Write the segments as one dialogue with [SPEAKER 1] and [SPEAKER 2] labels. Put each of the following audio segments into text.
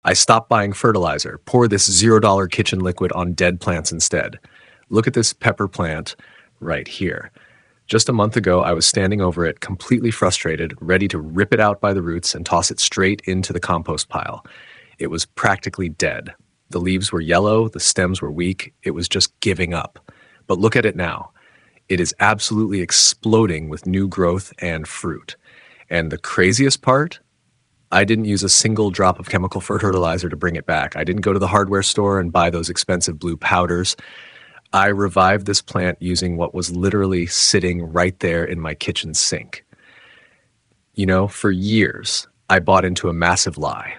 [SPEAKER 1] I stopped buying fertilizer. Pour this $0 kitchen liquid on dead plants instead. Look at this pepper plant right here. Just a month ago, I was standing over it, completely frustrated, ready to rip it out by the roots and toss it straight into the compost pile. It was practically dead. The leaves were yellow, the stems were weak, it was just giving up. But look at it now. It is absolutely exploding with new growth and fruit. And the craziest part? I didn't use a single drop of chemical fertilizer to bring it back. I didn't go to the hardware store and buy those expensive blue powders. I revived this plant using what was literally sitting right there in my kitchen sink. You know, for years, I bought into a massive lie.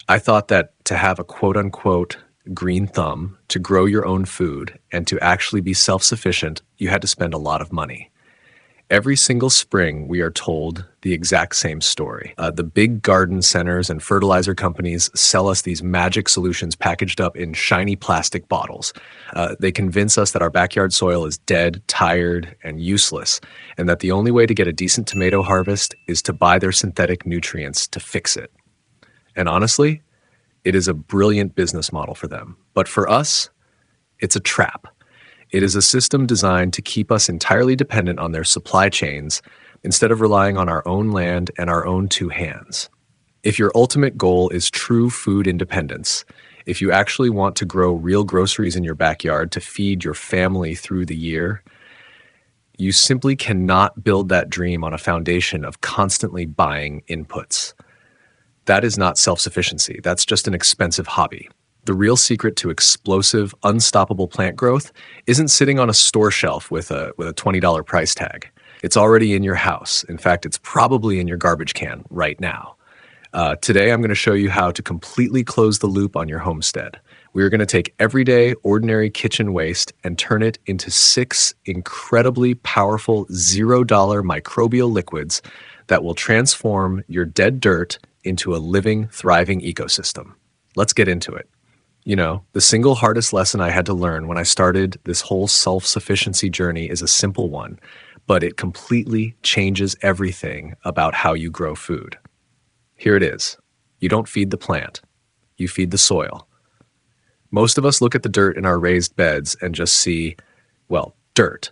[SPEAKER 1] I thought that to have a quote-unquote green thumb, to grow your own food, and to actually be self-sufficient, you had to spend a lot of money. Every single spring, we are told the exact same story. The big garden centers and fertilizer companies sell us these magic solutions packaged up in shiny plastic bottles. They convince us that our backyard soil is dead, tired, and useless, and that the only way to get a decent tomato harvest is to buy their synthetic nutrients to fix it. And honestly, it is a brilliant business model for them. But for us, it's a trap. It is a system designed to keep us entirely dependent on their supply chains instead of relying on our own land and our own two hands. If your ultimate goal is true food independence, if you actually want to grow real groceries in your backyard to feed your family through the year, you simply cannot build that dream on a foundation of constantly buying inputs. That is not self-sufficiency. That's just an expensive hobby. The real secret to explosive, unstoppable plant growth isn't sitting on a store shelf with a $20 price tag. It's already in your house. In fact, it's probably in your garbage can right now. Today, I'm going to show you how to completely close the loop on your homestead. We are going to take everyday, ordinary kitchen waste and turn it into 6 incredibly powerful $0 microbial liquids that will transform your dead dirt into a living, thriving ecosystem. Let's get into it. You know, the single hardest lesson I had to learn when I started this whole self-sufficiency journey is a simple one, but it completely changes everything about how you grow food. Here it is. You don't feed the plant. You feed the soil. Most of us look at the dirt in our raised beds and just see, well, dirt.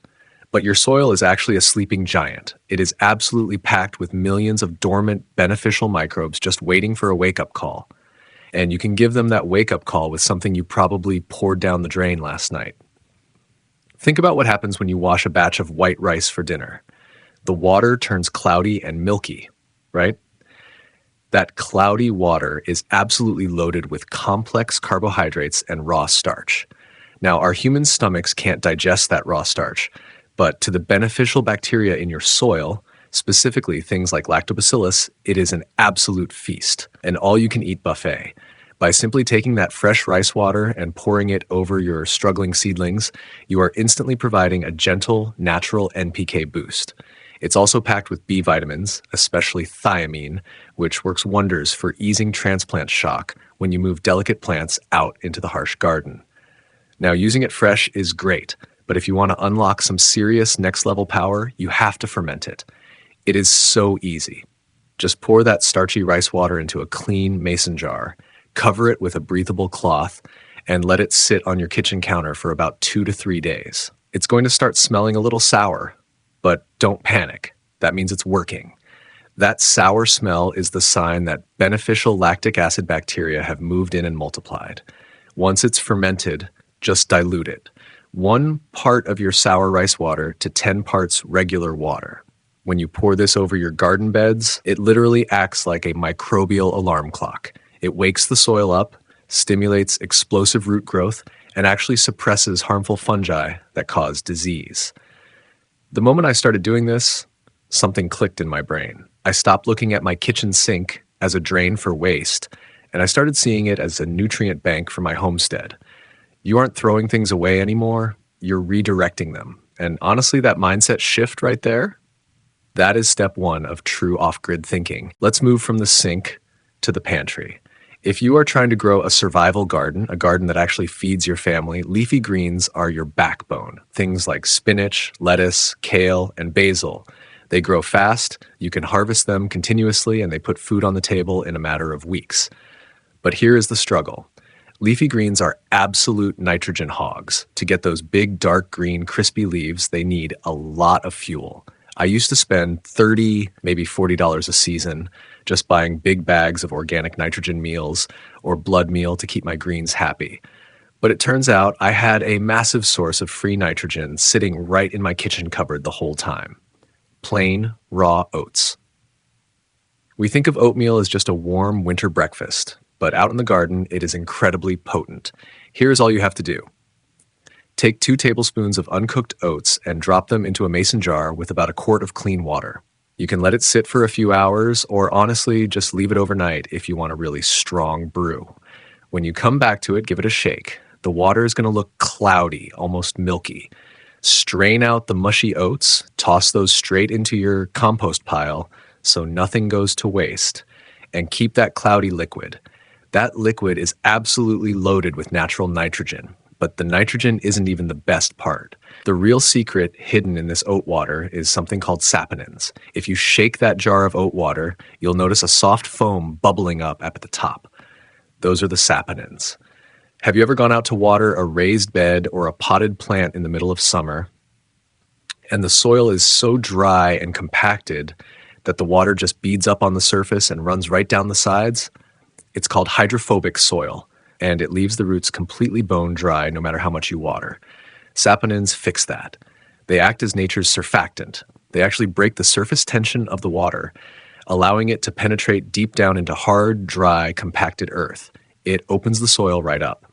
[SPEAKER 1] But your soil is actually a sleeping giant. It is absolutely packed with millions of dormant, beneficial microbes just waiting for a wake-up call. And you can give them that wake-up call with something you probably poured down the drain last night. Think about what happens when you wash a batch of white rice for dinner. The water turns cloudy and milky, right? That cloudy water is absolutely loaded with complex carbohydrates and raw starch. Now, our human stomachs can't digest that raw starch, but to the beneficial bacteria in your soil, specifically things like lactobacillus, it is an absolute feast, an all-you-can-eat buffet. By simply taking that fresh rice water and pouring it over your struggling seedlings, you are instantly providing a gentle, natural NPK boost. It's also packed with B vitamins, especially thiamine, which works wonders for easing transplant shock when you move delicate plants out into the harsh garden. Now, using it fresh is great, but if you want to unlock some serious next-level power, you have to ferment it. It is so easy. Just pour that starchy rice water into a clean mason jar, cover it with a breathable cloth, and let it sit on your kitchen counter for about 2 to 3 days. It's going to start smelling a little sour, but don't panic. That means it's working. That sour smell is the sign that beneficial lactic acid bacteria have moved in and multiplied. Once it's fermented, just dilute it. 1 part of your sour rice water to 10 parts regular water. When you pour this over your garden beds, it literally acts like a microbial alarm clock. It wakes the soil up, stimulates explosive root growth, and actually suppresses harmful fungi that cause disease. The moment I started doing this, something clicked in my brain. I stopped looking at my kitchen sink as a drain for waste, and I started seeing it as a nutrient bank for my homestead. You aren't throwing things away anymore, you're redirecting them. And honestly, that mindset shift right there, that is step 1 of true off-grid thinking. Let's move from the sink to the pantry. If you are trying to grow a survival garden, a garden that actually feeds your family, leafy greens are your backbone. Things like spinach, lettuce, kale, and basil. They grow fast, you can harvest them continuously, and they put food on the table in a matter of weeks. But here is the struggle. Leafy greens are absolute nitrogen hogs. To get those big, dark green, crispy leaves, they need a lot of fuel. I used to spend $30, maybe $40 a season just buying big bags of organic nitrogen meals or blood meal to keep my greens happy. But it turns out I had a massive source of free nitrogen sitting right in my kitchen cupboard the whole time. Plain, raw oats. We think of oatmeal as just a warm winter breakfast, but out in the garden, it is incredibly potent. Here's all you have to do. Take 2 tablespoons of uncooked oats and drop them into a mason jar with about a quart of clean water. You can let it sit for a few hours, or honestly, just leave it overnight if you want a really strong brew. When you come back to it, give it a shake. The water is going to look cloudy, almost milky. Strain out the mushy oats, toss those straight into your compost pile so nothing goes to waste, and keep that cloudy liquid. That liquid is absolutely loaded with natural nitrogen, but the nitrogen isn't even the best part. The real secret hidden in this oat water is something called saponins. If you shake that jar of oat water, you'll notice a soft foam bubbling up at the top. Those are the saponins. Have you ever gone out to water a raised bed or a potted plant in the middle of summer, and the soil is so dry and compacted that the water just beads up on the surface and runs right down the sides? It's called hydrophobic soil, and it leaves the roots completely bone dry no matter how much you water. Saponins fix that. They act as nature's surfactant. They actually break the surface tension of the water, allowing it to penetrate deep down into hard, dry, compacted earth. It opens the soil right up.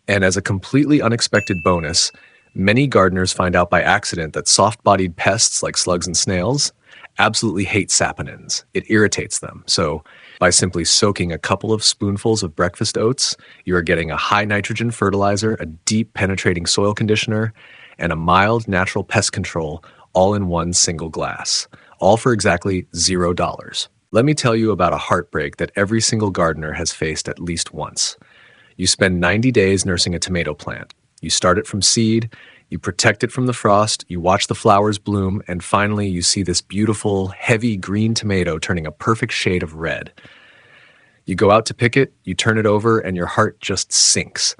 [SPEAKER 1] And as a completely unexpected bonus, many gardeners find out by accident that soft-bodied pests like slugs and snails absolutely hate saponins. It irritates them. So by simply soaking a couple of spoonfuls of breakfast oats, you are getting a high nitrogen fertilizer, a deep penetrating soil conditioner, and a mild natural pest control all in one single glass, all for exactly $0. Let me tell you about a heartbreak that every single gardener has faced at least once. You spend 90 days nursing a tomato plant. You start it from seed, you protect it from the frost, you watch the flowers bloom, and finally you see this beautiful, heavy green tomato turning a perfect shade of red. You go out to pick it, you turn it over, and your heart just sinks.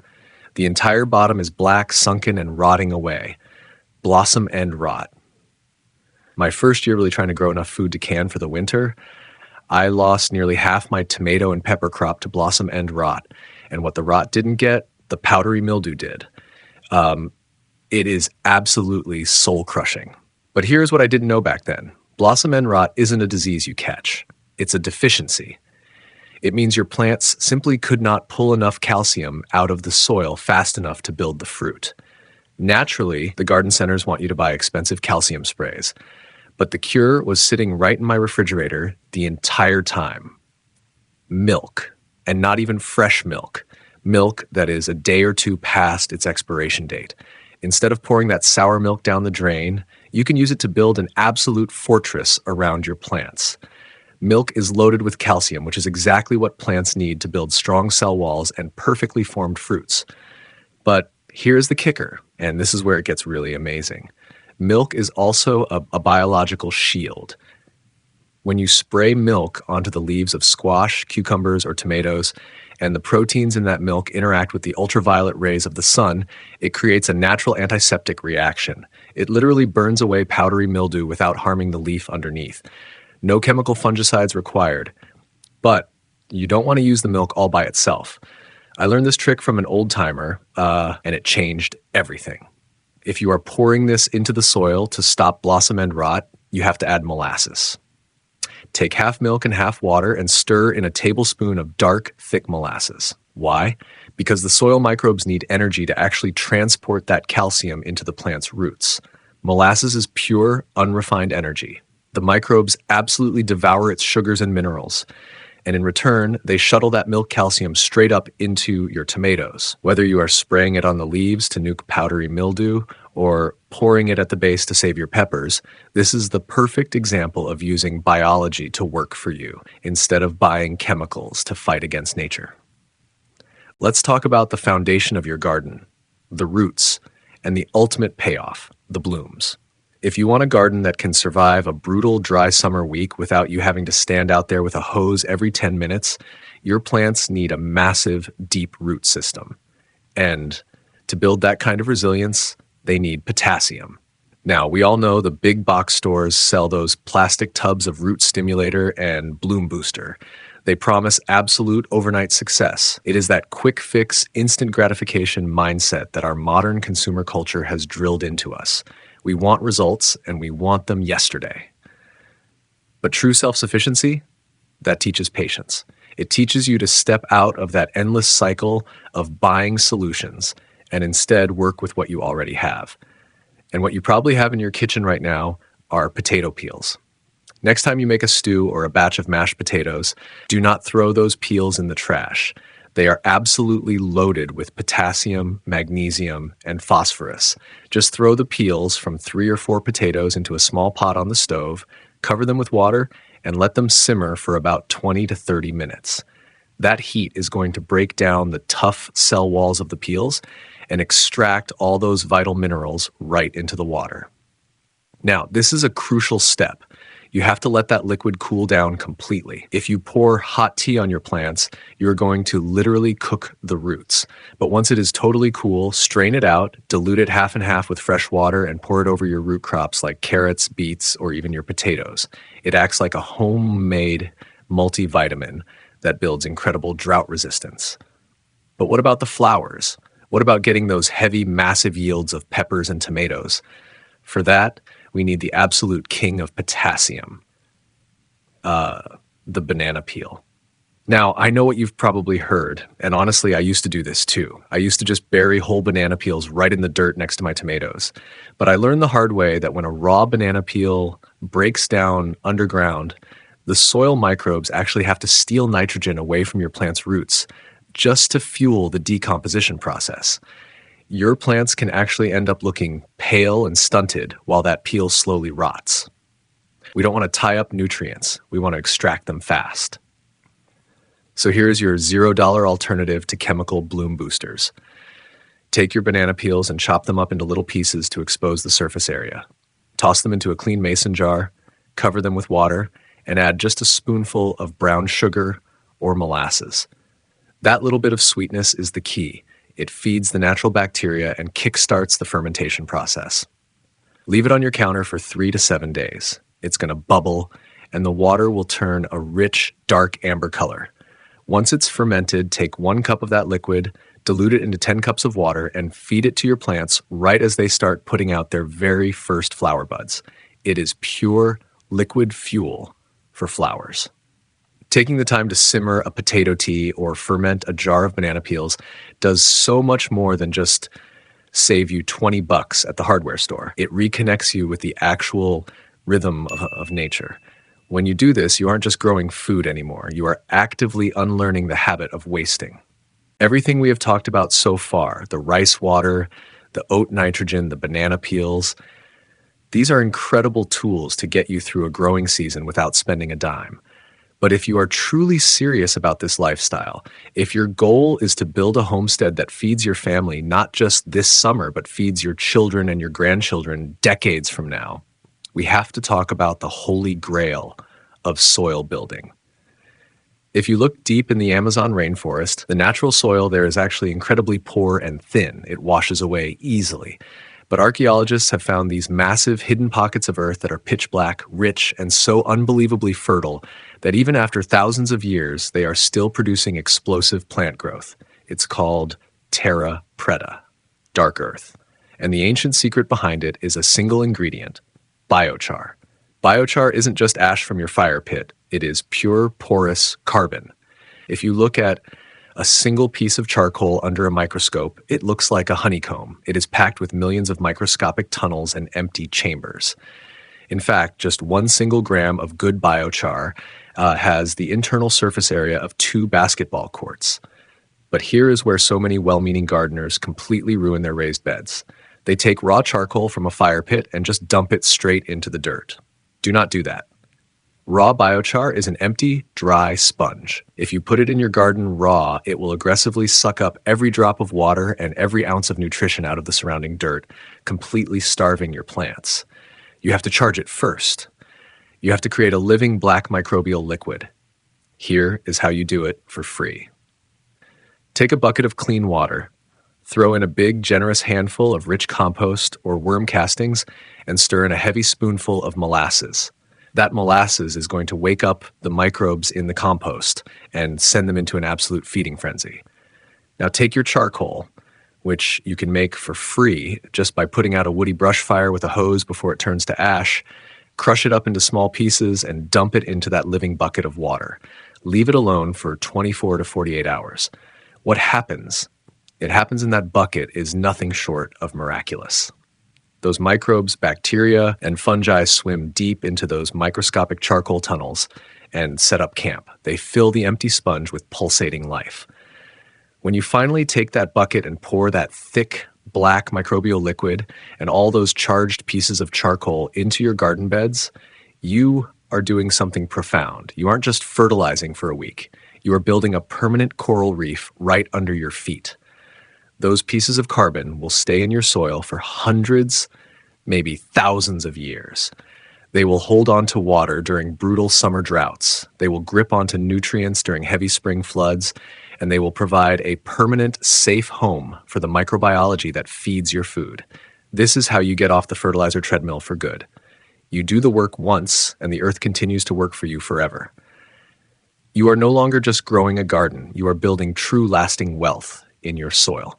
[SPEAKER 1] The entire bottom is black, sunken, and rotting away. Blossom end rot. My first year really trying to grow enough food to can for the winter, I lost nearly half my tomato and pepper crop to blossom end rot. And what the rot didn't get, the powdery mildew did. It is absolutely soul-crushing. But here's what I didn't know back then. Blossom end rot isn't a disease you catch. It's a deficiency. It means your plants simply could not pull enough calcium out of the soil fast enough to build the fruit. Naturally, the garden centers want you to buy expensive calcium sprays. But the cure was sitting right in my refrigerator the entire time. Milk, and not even fresh milk. Milk that is a day or two past its expiration date. Instead of pouring that sour milk down the drain, you can use it to build an absolute fortress around your plants. Milk is loaded with calcium, which is exactly what plants need to build strong cell walls and perfectly formed fruits. But here's the kicker, and this is where it gets really amazing. Milk is also a biological shield. When you spray milk onto the leaves of squash, cucumbers, or tomatoes, and the proteins in that milk interact with the ultraviolet rays of the sun, it creates a natural antiseptic reaction. It literally burns away powdery mildew without harming the leaf underneath. No chemical fungicides required. But you don't want to use the milk all by itself. I learned this trick from an old-timer, and it changed everything. If you are pouring this into the soil to stop blossom end rot, you have to add molasses. Take half milk and half water and stir in a tablespoon of dark, thick molasses. Why? Because the soil microbes need energy to actually transport that calcium into the plant's roots. Molasses is pure, unrefined energy. The microbes absolutely devour its sugars and minerals. And in return, they shuttle that milk calcium straight up into your tomatoes. Whether you are spraying it on the leaves to nuke powdery mildew or pouring it at the base to save your peppers, this is the perfect example of using biology to work for you instead of buying chemicals to fight against nature. Let's talk about the foundation of your garden, the roots, and the ultimate payoff, the blooms. If you want a garden that can survive a brutal dry summer week without you having to stand out there with a hose every 10 minutes, Your plants need a massive, deep root system. And to build that kind of resilience, they need potassium. Now, we all know the big box stores sell those plastic tubs of root stimulator and bloom booster. They promise absolute overnight success. It is that quick fix, instant gratification mindset that our modern consumer culture has drilled into us. We want results and we want them yesterday. But true self-sufficiency, that teaches patience. It teaches you to step out of that endless cycle of buying solutions and instead work with what you already have. And what you probably have in your kitchen right now are potato peels. Next time you make a stew or a batch of mashed potatoes, do not throw those peels in the trash. They are absolutely loaded with potassium, magnesium, and phosphorus. Just throw the peels from 3 or 4 potatoes into a small pot on the stove, cover them with water, and let them simmer for about 20 to 30 minutes. That heat is going to break down the tough cell walls of the peels and extract all those vital minerals right into the water. Now, this is a crucial step. You have to let that liquid cool down completely. If you pour hot tea on your plants, you're going to literally cook the roots. But once it is totally cool, strain it out, dilute it half and half with fresh water, and pour it over your root crops like carrots, beets, or even your potatoes. It acts like a homemade multivitamin that builds incredible drought resistance. But what about the flowers? What about getting those heavy, massive yields of peppers and tomatoes? For that, we need the absolute king of potassium, the banana peel. Now, I know what you've probably heard, and honestly, I used to do this too. I used to just bury whole banana peels right in the dirt next to my tomatoes. But I learned the hard way that when a raw banana peel breaks down underground, the soil microbes actually have to steal nitrogen away from your plant's roots just to fuel the decomposition process. Your plants can actually end up looking pale and stunted while that peel slowly rots. We don't want to tie up nutrients. We want to extract them fast. So here's your $0 alternative to chemical bloom boosters. Take your banana peels and chop them up into little pieces to expose the surface area. Toss them into a clean mason jar, cover them with water, and add just a spoonful of brown sugar or molasses. That little bit of sweetness is the key. It feeds the natural bacteria and kickstarts the fermentation process. Leave it on your counter for 3 to 7 days. It's going to bubble, and the water will turn a rich, dark amber color. Once it's fermented, take 1 cup of that liquid, dilute it into 10 cups of water, and feed it to your plants right as they start putting out their very first flower buds. It is pure liquid fuel for flowers. Taking the time to simmer a potato tea or ferment a jar of banana peels does so much more than just save you $20 at the hardware store. It reconnects you with the actual rhythm of nature. When you do this, you aren't just growing food anymore. You are actively unlearning the habit of wasting. Everything we have talked about so far, the rice water, the oat nitrogen, the banana peels, these are incredible tools to get you through a growing season without spending a dime. But if you are truly serious about this lifestyle, if your goal is to build a homestead that feeds your family not just this summer, but feeds your children and your grandchildren decades from now, we have to talk about the holy grail of soil building. If you look deep in the Amazon rainforest, the natural soil there is actually incredibly poor and thin. It washes away easily. But archaeologists have found these massive hidden pockets of earth that are pitch black, rich, and so unbelievably fertile that even after thousands of years, they are still producing explosive plant growth. It's called terra preta, dark earth. And the ancient secret behind it is a single ingredient, biochar. Biochar isn't just ash from your fire pit. It is pure, porous carbon. If you look at a single piece of charcoal under a microscope, it looks like a honeycomb. It is packed with millions of microscopic tunnels and empty chambers. In fact, just 1 single gram of good biochar has the internal surface area of 2 basketball courts. But here is where so many well-meaning gardeners completely ruin their raised beds. They take raw charcoal from a fire pit and just dump it straight into the dirt. Do not do that. Raw biochar is an empty, dry sponge. If you put it in your garden raw, it will aggressively suck up every drop of water and every ounce of nutrition out of the surrounding dirt, completely starving your plants. You have to charge it first. You have to create a living black microbial liquid. Here is how you do it for free. Take a bucket of clean water, throw in a big, generous handful of rich compost or worm castings, and stir in a heavy spoonful of molasses. That molasses is going to wake up the microbes in the compost and send them into an absolute feeding frenzy. Now take your charcoal, which you can make for free just by putting out a woody brush fire with a hose before it turns to ash, crush it up into small pieces, and dump it into that living bucket of water. Leave it alone for 24 to 48 hours. What happens? It happens in that bucket is nothing short of miraculous. Those microbes, bacteria, and fungi swim deep into those microscopic charcoal tunnels and set up camp. They fill the empty sponge with pulsating life. When you finally take that bucket and pour that thick, black microbial liquid and all those charged pieces of charcoal into your garden beds, you are doing something profound. You aren't just fertilizing for a week. You are building a permanent coral reef right under your feet. Those pieces of carbon will stay in your soil for hundreds, maybe thousands of years. They will hold on to water during brutal summer droughts. They will grip onto nutrients during heavy spring floods, and they will provide a permanent, safe home for the microbiology that feeds your food. This is how you get off the fertilizer treadmill for good. You do the work once, and the earth continues to work for you forever. You are no longer just growing a garden. You are building true, lasting wealth in your soil.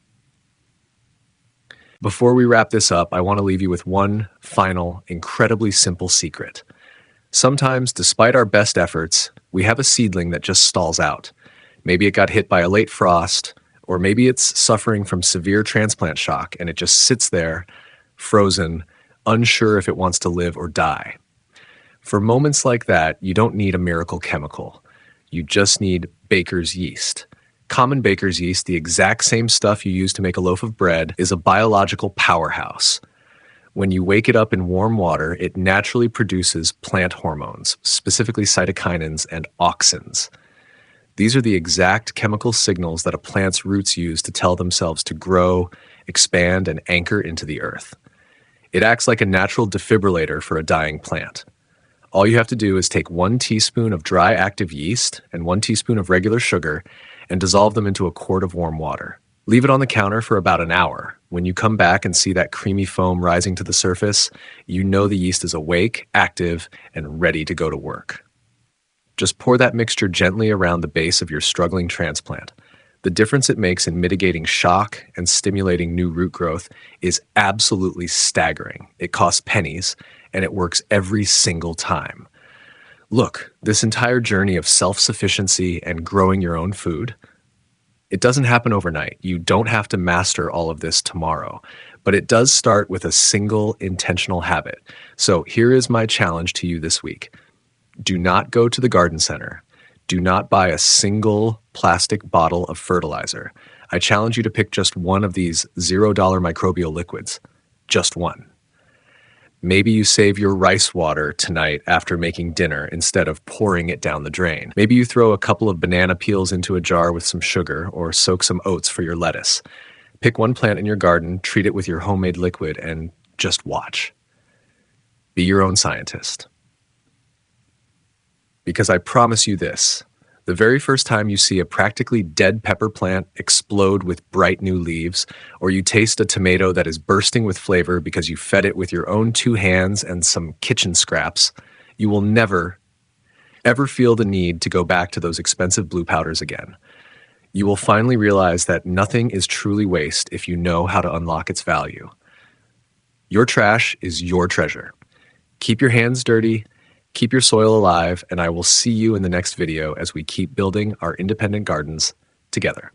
[SPEAKER 1] Before we wrap this up, I want to leave you with one final, incredibly simple secret. Sometimes, despite our best efforts, we have a seedling that just stalls out. Maybe it got hit by a late frost, or maybe it's suffering from severe transplant shock and it just sits there, frozen, unsure if it wants to live or die. For moments like that, you don't need a miracle chemical. You just need baker's yeast. Common baker's yeast, the exact same stuff you use to make a loaf of bread, is a biological powerhouse. When you wake it up in warm water, it naturally produces plant hormones, specifically cytokinins and auxins. These are the exact chemical signals that a plant's roots use to tell themselves to grow, expand, and anchor into the earth. It acts like a natural defibrillator for a dying plant. All you have to do is take 1 teaspoon of dry active yeast and 1 teaspoon of regular sugar and dissolve them into a quart of warm water. Leave it on the counter for about an hour. When you come back and see that creamy foam rising to the surface, you know the yeast is awake, active, and ready to go to work. Just pour that mixture gently around the base of your struggling transplant. The difference it makes in mitigating shock and stimulating new root growth is absolutely staggering. It costs pennies, and it works every single time. Look, this entire journey of self-sufficiency and growing your own food, it doesn't happen overnight. You don't have to master all of this tomorrow, but it does start with a single intentional habit. So here is my challenge to you this week. Do not go to the garden center. Do not buy a single plastic bottle of fertilizer. I challenge you to pick just one of these $0 microbial liquids. Just one. Maybe you save your rice water tonight after making dinner instead of pouring it down the drain. Maybe you throw a couple of banana peels into a jar with some sugar or soak some oats for your lettuce. Pick one plant in your garden, treat it with your homemade liquid, and just watch. Be your own scientist. Because I promise you this, the very first time you see a practically dead pepper plant explode with bright new leaves, or you taste a tomato that is bursting with flavor because you fed it with your own 2 hands and some kitchen scraps, you will never, ever feel the need to go back to those expensive blue powders again. You will finally realize that nothing is truly waste if you know how to unlock its value. Your trash is your treasure. Keep your hands dirty. Keep your soil alive, and I will see you in the next video as we keep building our independent gardens together.